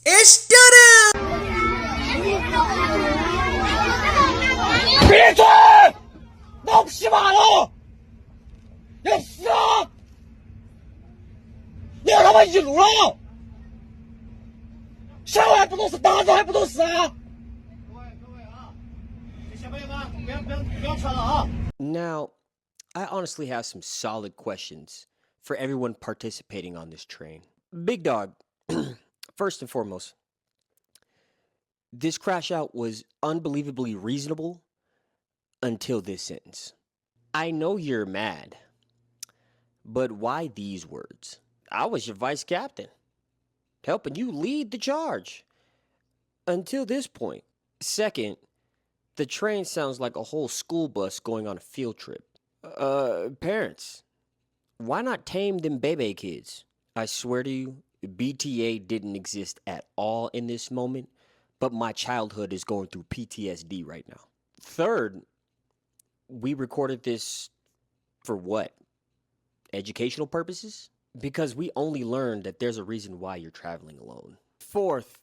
Started! 闭嘴！闹屁马了！要死啊！你要他妈一路了！小孩不懂事，大人还不懂事啊！各位啊，小朋友们，不要吵了啊！ Now, I honestly have some solid questions for everyone participating on this train. Big Dog, first and foremost, this crash out was unbelievably reasonable until this sentence. I know you're mad, but why these words? I was your vice captain, helping you lead the charge. Until this point. Second, the train sounds like a whole school bus going on a field trip. Parents, why not tame them baby kids? I swear to you, BTA didn't exist at all in this moment, but my childhood is going through PTSD right now. Third, we recorded this for what? Educational purposes? Because we only learned that there's a reason why you're traveling alone. Fourth,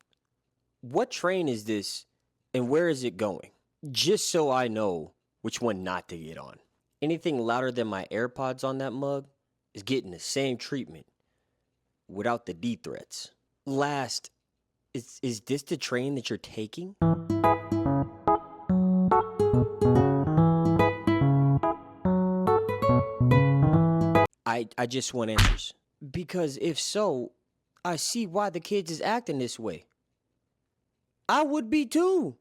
what train is this and where is it going? Just so I know which one not to get on. Anything louder than my AirPods on that mug is getting the same treatment without the D threats. Last, is this the train that you're taking? I just want answers. Because if so, I see why the kids is acting this way. I would be too.